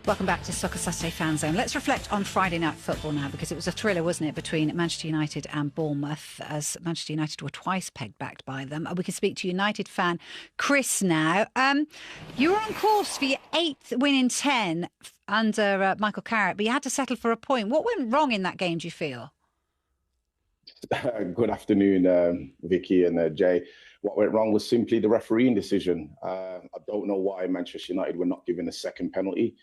Welcome back to Soccer Saturday Fan Zone. Let's reflect on Friday night football now, because it was a thriller, wasn't it, between Manchester United and Bournemouth, as Manchester United were twice pegged backed by them. We can speak to United fan Chris now. You were on course for your 8th win in 10 under Michael Carrick, but you had to settle for a point. What went wrong in that game, do you feel? Good afternoon, Vicky and Jay. What went wrong was simply the refereeing decision. I don't know why Manchester United were not given a second penalty.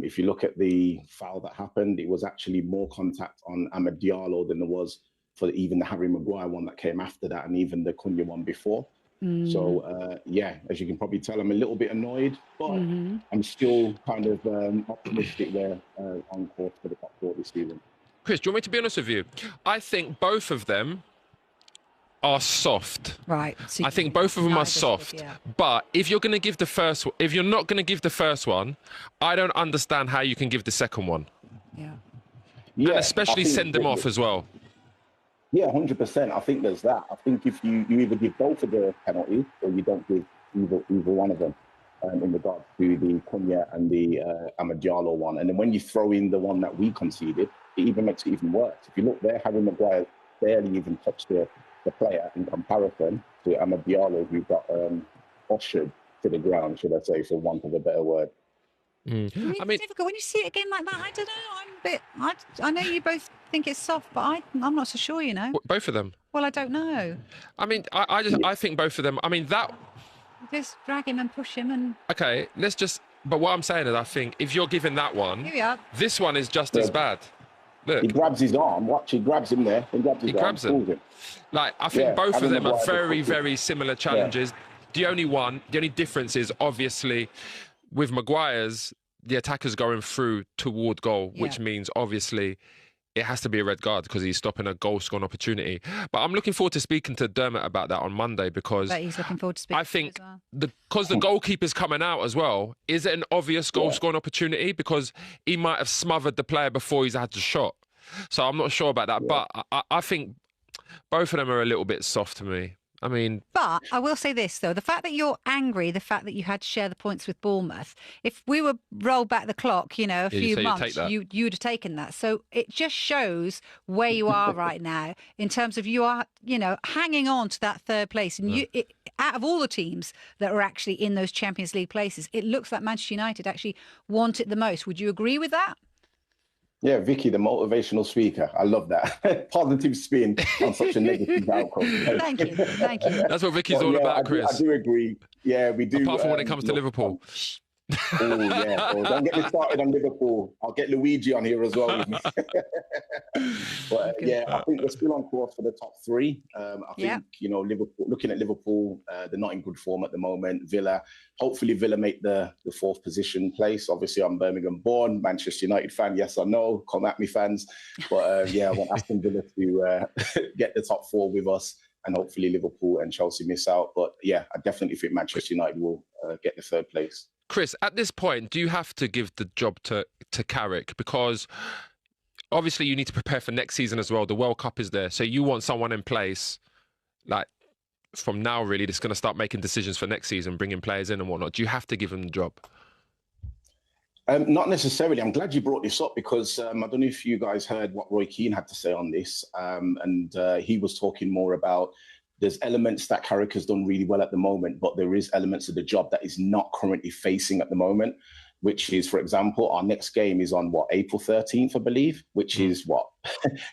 If you look at the foul that happened, it was actually more contact on Amad Diallo than there was for even the Harry Maguire one that came after that, and even the Cunha one before. So, yeah, as you can probably tell, I'm a little bit annoyed, but I'm still kind of optimistic there on course for the top four this season. Chris, do you want me to be honest with you? I think both of them are soft. Right. So I think both of them are soft. Yeah. But if you're going to give if you're not going to give the first one, I don't understand how you can give the second one. Yeah. And especially send them off as well. Yeah, 100%. I think there's that. I think if you either give both of the penalties or you don't give either one of them in regard to the Cunha and the Amad Diallo one. And then when you throw in the one that we conceded, it even makes it even worse. If you look there, Harry Maguire barely even touched the player in comparison to Amad Diallo, who got ushered to the ground, should I say, for want of a better word. I mean, it's difficult when you see it again like that. I don't know. I know you both think it's soft, but I'm not so sure. You know, both of them. Well, I don't know. I mean, I think both of them. I mean that. Just drag him and push him and. Okay, But what I'm saying is, I think if you're giving that one, this one is just as bad. Look. He grabs his arm. Watch, he grabs him there. He grabs him. Like, I think both of them are very, very similar challenges. Yeah. The only difference is obviously with Maguire's, the attacker's going through toward goal, which means obviously it has to be a red card because he's stopping a goal-scoring opportunity. But I'm looking forward to speaking to Dermot about that on Monday, because he's looking forward to speaking. I think because the goalkeeper's coming out as well, is it an obvious goal-scoring opportunity? Because he might have smothered the player before he's had the shot. So I'm not sure about that. Yeah. But I think both of them are a little bit soft to me. I mean... But I will say this, though. The fact that you're angry, the fact that you had to share the points with Bournemouth, if we were rolled back the clock, you know, a few months, you would have taken that. So it just shows where you are right now in terms of you are, you know, hanging on to that third place. And out of all the teams that are actually in those Champions League places, it looks like Manchester United actually want it the most. Would you agree with that? Yeah, Vicky, the motivational speaker. I love that. Positive spin on such a negative outcome. Thank you. That's what Vicky's all about, Chris. I do agree. Yeah, we do. Apart from when it comes to Liverpool. Oh, yeah. Oh, don't get me started on Liverpool. I'll get Luigi on here as well with me. But yeah, I think we're still on course for the top three. I think, you know, Liverpool, looking at Liverpool, they're not in good form at the moment. Hopefully Villa make the fourth position place. Obviously, I'm Birmingham born, Manchester United fan, yes or no. Come at me, fans. But yeah, I want Aston Villa to get the top four with us, and hopefully Liverpool and Chelsea miss out. But yeah, I definitely think Manchester United will get the third place. Chris, at this point, do you have to give the job to Carrick? Because obviously you need to prepare for next season as well. The World Cup is there. So you want someone in place, like, from now, really, that's going to start making decisions for next season, bringing players in and whatnot. Do you have to give him the job? Not necessarily. I'm glad you brought this up, because I don't know if you guys heard what Roy Keane had to say on this. And he was talking more about there's elements that Carrick has done really well at the moment, but there is elements of the job that is not currently facing at the moment, which is, for example, our next game is on, April 13th, I believe, which is,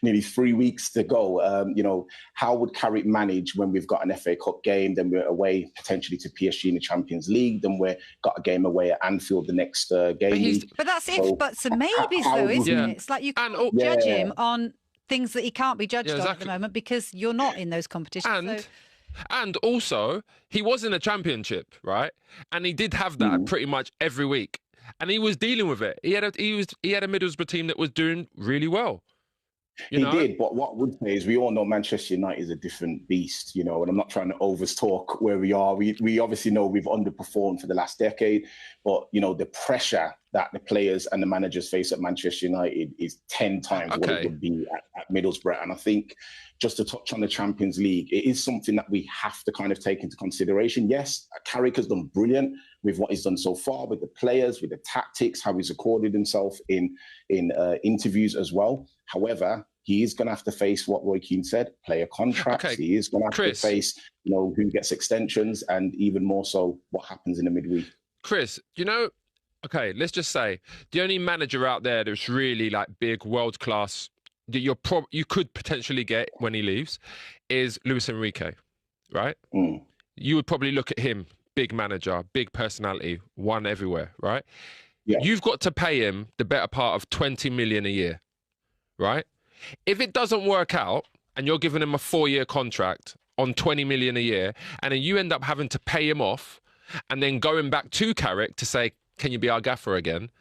nearly 3 weeks to go. You know, how would Carrick manage when we've got an FA Cup game, then we're away potentially to PSG in the Champions League, then we've got a game away at Anfield the next game. But that's some maybes, though, isn't it? It's like you can't judge him on things that he can't be judged on at the moment because you're not in those competitions. And also, he was in a championship, right? And he did have that pretty much every week. And he was dealing with it. He had a Middlesbrough team that was doing really well. He did, but what I would say is we all know Manchester United is a different beast, you know, and I'm not trying to overtalk where we are. We obviously know we've underperformed for the last decade, but, you know, the pressure that the players and the managers face at Manchester United is 10 times what it would be at Middlesbrough. And I think, just to touch on the Champions League, it is something that we have to kind of take into consideration. Yes, Carrick has done brilliant with what he's done so far, with the players, with the tactics, how he's recorded himself in interviews as well. However, he is going to have to face what Roy Keane said, player contracts. Okay. He is going to have to face, who gets extensions, and even more so what happens in the midweek. Chris, okay, let's just say the only manager out there that's really like big, world-class, that you could potentially get when he leaves, is Luis Enrique, right? You would probably look at him, big manager, big personality, won everywhere, right? Yeah. You've got to pay him the better part of 20 million a year, right? If it doesn't work out and you're giving him a 4-year contract on 20 million a year, and then you end up having to pay him off and then going back to Carrick to say, can you be our gaffer again?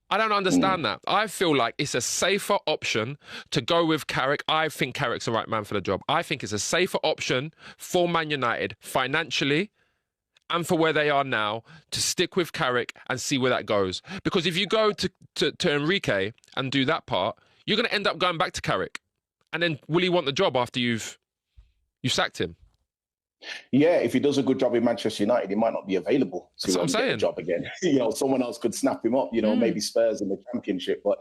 I don't understand that. I feel like it's a safer option to go with Carrick. I think Carrick's the right man for the job. I think it's a safer option for Man United financially and for where they are now to stick with Carrick and see where that goes. Because if you go to Enrique and do that part, you're going to end up going back to Carrick. And then will he want the job after you've sacked him? Yeah, if he does a good job in Manchester United, he might not be available to get a job again. Someone else could snap him up, maybe Spurs in the Championship. But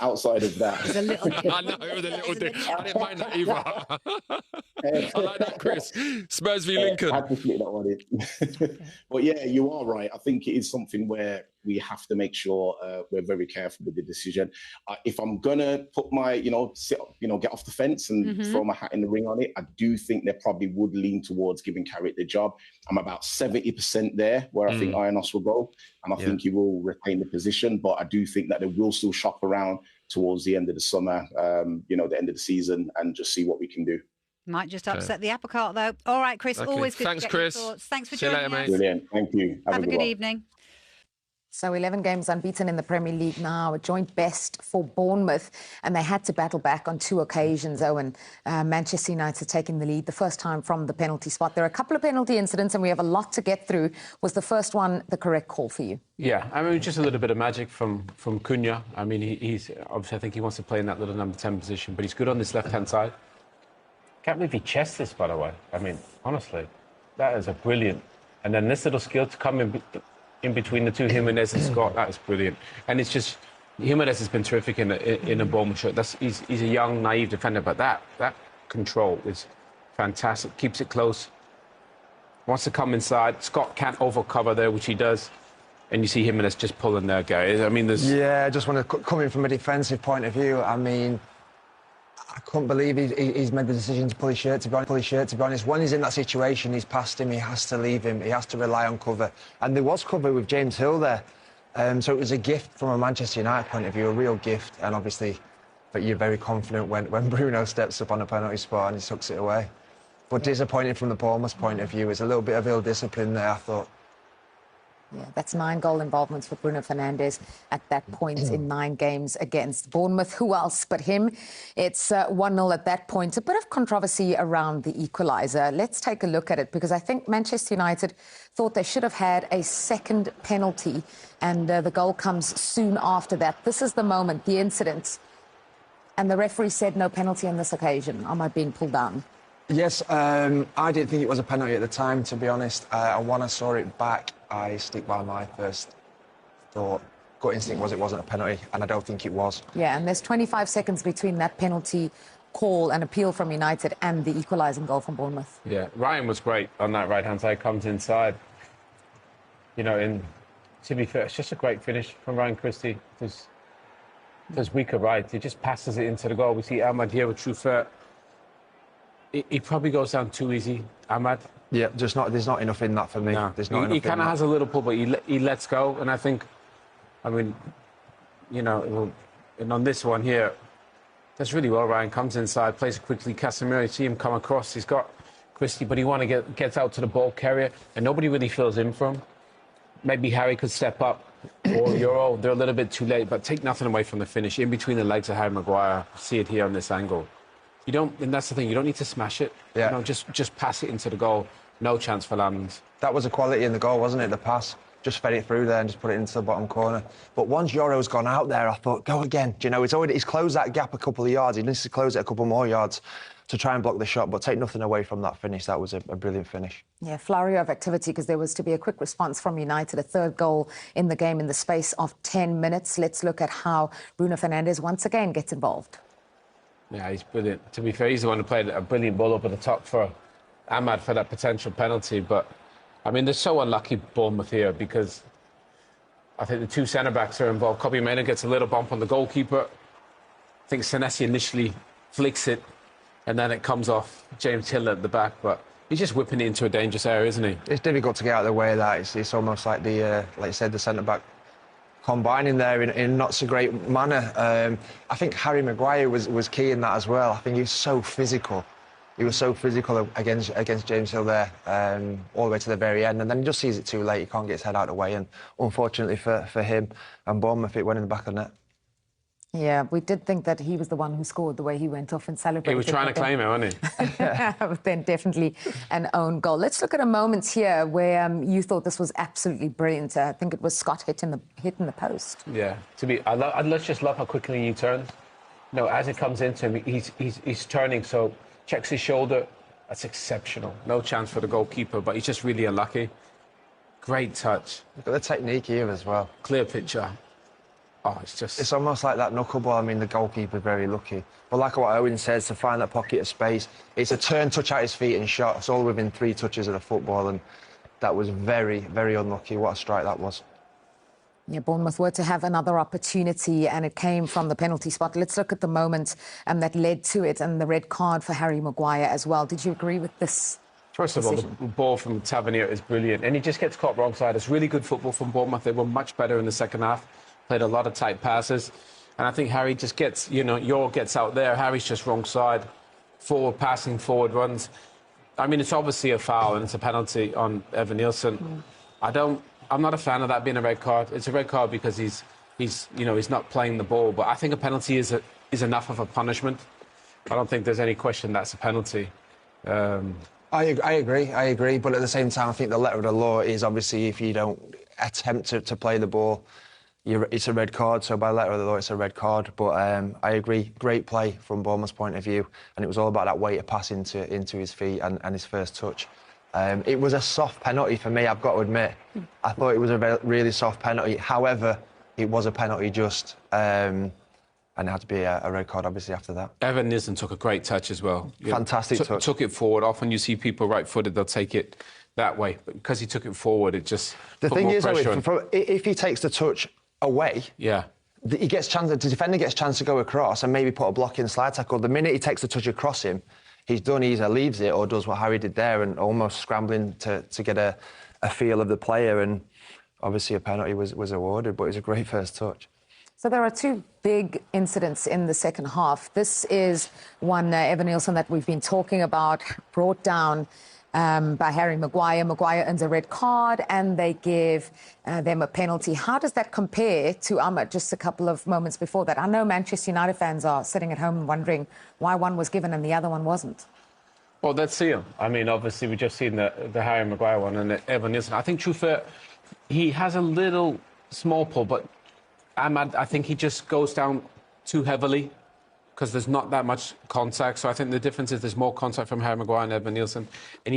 outside of that... There's a little thing. I know, the little thing. I didn't mind that either. I like that, Chris. Spurs v Lincoln. I had to slip that one in. But yeah, you are right. I think it is something where we have to make sure we're very careful with the decision. If I'm going to put my, get off the fence and throw my hat in the ring on it, I do think they probably would lean towards giving Carrick the job. I'm about 70% there where I think Ionos will go. And I think he will retain the position. But I do think that they will still shop around towards the end of the summer, the end of the season, and just see what we can do. Might just upset the apple cart, though. All right, Chris, always good to get Chris. your thoughts. Thanks for See you joining later, us. mate. Brilliant. Thank you. Have a good evening. So 11 games unbeaten in the Premier League now, a joint best for Bournemouth, and they had to battle back on 2 occasions, Owen. Manchester United taking the lead, the first time from the penalty spot. There are a couple of penalty incidents and we have a lot to get through. Was the first one the correct call for you? Yeah, I mean, just a little bit of magic from Cunha. I mean, he's obviously, I think he wants to play in that little number 10 position, but he's good on this left-hand side. Can't believe he chested this, by the way. I mean, honestly, that is a brilliant. And then this little skill to come in between the two, Jimenez and Scott, that is brilliant. And it's just, Jimenez has been terrific in a Bournemouth shirt. He's a young, naive defender, but that control is fantastic. Keeps it close. Wants to come inside. Scott can't overcover there, which he does. And you see Jimenez just pulling there, guys. I mean, there's... Yeah, I just want to come in from a defensive point of view. I mean, I couldn't believe he's made the decision to pull his shirt, to be honest. When he's in that situation, he's past him, he has to leave him, he has to rely on cover. And there was cover with James Hill there. So it was a gift from a Manchester United point of view, a real gift. And obviously, but you're very confident when Bruno steps up on a penalty spot and he sucks it away. But disappointing from the Bournemouth point of view. It's a little bit of ill-discipline there, I thought. Yeah, that's 9 goal involvements for Bruno Fernandes at that point in 9 games against Bournemouth. Who else but him? It's 1-0 at that point. A bit of controversy around the equaliser. Let's take a look at it, because I think Manchester United thought they should have had a second penalty, and the goal comes soon after that. This is the moment, the incident, and the referee said no penalty on this occasion. Am I being pulled down? Yes, I didn't think it was a penalty at the time, to be honest. And when I saw it back, I stick by my first thought. Gut instinct was it wasn't a penalty, and I don't think it was. Yeah, and there's 25 seconds between that penalty call and appeal from United and the equalising goal from Bournemouth. Yeah, Ryan was great on that right-hand side, comes inside. And to be fair, it's just a great finish from Ryan Christie. There's weaker right. He just passes it into the goal. We see Ahmad here with Truffert. He probably goes down too easy, Ahmad. Yeah, there's not enough in that for me. No. There's not enough. He kind of has a little pull, but he lets go. And I think, and on this one here, does really well. Ryan comes inside, plays it quickly. Casemiro, you see him come across. He's got Christie, but he gets out to the ball carrier, and nobody really fills in for him. Maybe Harry could step up, or Euro. They're a little bit too late, but take nothing away from the finish. In between the legs of Harry Maguire, see it here on this angle. And that's the thing, you don't need to smash it. Yeah. Just pass it into the goal. No chance for Lamans. That was a quality in the goal, wasn't it, the pass? just fed it through there and just put it into the bottom corner. But once Yoro's gone out there, I thought, go again. Do you know, he's closed that gap a couple of yards. He needs to close it a couple more yards to try and block the shot, but take nothing away from that finish. That was a brilliant finish. Yeah, flurry of activity, because there was to be a quick response from United, a third goal in the game in the space of 10 minutes. Let's look at how Bruno Fernandes once again gets involved. Yeah, he's brilliant. To be fair, he's the one who played a brilliant ball up at the top for Ahmad for that potential penalty. But, I mean, they're so unlucky, Bournemouth, here, because I think the two centre-backs are involved. Kobbie Mainoo gets a little bump on the goalkeeper. I think Senesi initially flicks it, and then it comes off James Hill at the back. But he's just whipping it into a dangerous area, isn't he? It's difficult to get out of the way of that. It's almost like like you said, the centre-back combining there in not so great manner. I think Harry Maguire was key in that as well. I think he was so physical. He was so physical against James Hill there, all the way to the very end. And then he just sees it too late. He can't get his head out of the way. And unfortunately for him and Bournemouth, it went in the back of the net. Yeah, we did think that he was the one who scored the way he went off and celebrated. He was trying to claim it, wasn't he? But then definitely an own goal. Let's look at a moment here where you thought this was absolutely brilliant. I think it was Scott hitting the post. Yeah, I just love how quickly he turns. You know, as it comes into him, he's turning, so checks his shoulder. That's exceptional. No chance for the goalkeeper, but he's just really unlucky. Great touch. Look at the technique here as well. Clear picture. Oh, it's almost like that knuckleball. I mean, the goalkeeper's very lucky. But like what Owen says, to find that pocket of space, it's a turn, touch out his feet and shot. It's all within 3 touches of the football, and that was very, very unlucky. What a strike that was. Yeah, Bournemouth were to have another opportunity, and it came from the penalty spot. Let's look at the moment that led to it, and the red card for Harry Maguire as well. Did you agree with this? First of all, the ball from Tavernier is brilliant, and he just gets caught wrong side. It's really good football from Bournemouth. They were much better in the second half. Played a lot of tight passes. And I think Harry just gets, Yor gets out there. Harry's just wrong side. Forward passing, forward runs. I mean, it's obviously a foul and it's a penalty on Evan Nielsen. I'm not a fan of that being a red card. It's a red card because he's not playing the ball. But I think a penalty is enough of a punishment. I don't think there's any question that's a penalty. I agree. But at the same time, I think the letter of the law is obviously if you don't attempt to play the ball, it's a red card, so by letter of the law, it's a red card. But I agree, great play from Bournemouth's point of view, and it was all about that weight of pass into his feet and his first touch. It was a soft penalty for me, I've got to admit. I thought it was a really soft penalty. However, it was a penalty just, and it had to be a red card, obviously, after that. Evan Nielsen took a great touch as well. Fantastic touch. Took it forward. Often you see people right-footed, they'll take it that way. But because he took it forward, it just the thing is, if he takes the touch away, the defender gets a chance to go across and maybe put a blocking slide tackle. The minute he takes the touch across him, he's done. He either leaves it or does what Harry did there and almost scrambling to get a feel of the player. And obviously a penalty was awarded, but it was a great first touch. So there are 2 big incidents in the second half. This is one, Evan Nielsen, that we've been talking about, brought down by Harry Maguire. Maguire earns a red card and they give them a penalty. How does that compare to Ahmad just a couple of moments before that? I know Manchester United fans are sitting at home wondering why one was given and the other one wasn't. Well, let's see him. I mean, obviously, we've just seen the Harry Maguire one and the Evan Nielsen. I think, truthfully, he has a little small pull, but Ahmad, I think he just goes down too heavily, because there's not that much contact. So I think the difference is there's more contact from Harry Maguire and Evan Nielsen. And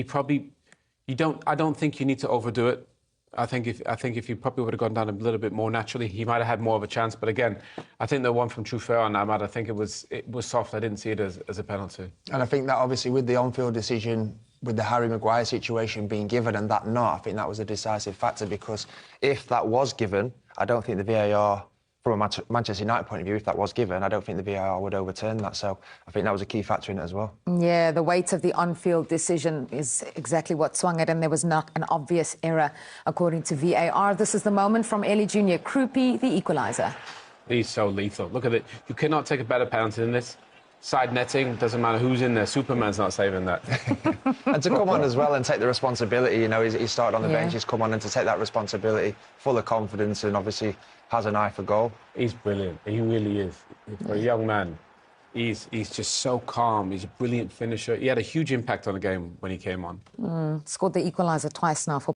I don't think you need to overdo it. I think if he probably would have gone down a little bit more naturally, he might have had more of a chance. But again, I think the one from Truffert on Ahmad, I think it was soft. I didn't see it as a penalty. And I think that obviously with the on-field decision, with the Harry Maguire situation being given and that not, I think that was a decisive factor, because if that was given, I don't think the VAR, from a Manchester United point of view, if that was given, I don't think the VAR would overturn that. So I think that was a key factor in it as well. Yeah, the weight of the on-field decision is exactly what swung it, and there was not an obvious error, according to VAR. This is the moment from Ellie Jr. Krupi, the equaliser. He's so lethal. Look at it. You cannot take a better penalty than this. Side netting, doesn't matter who's in there. Superman's not saving that. And to come on as well and take the responsibility, he started on the bench, he's come on and to take that responsibility, full of confidence, and obviously has an eye for goal. He's brilliant. He really is. For a young man, he's just so calm. He's a brilliant finisher. He had a huge impact on the game when he came on. Scored the equaliser twice now for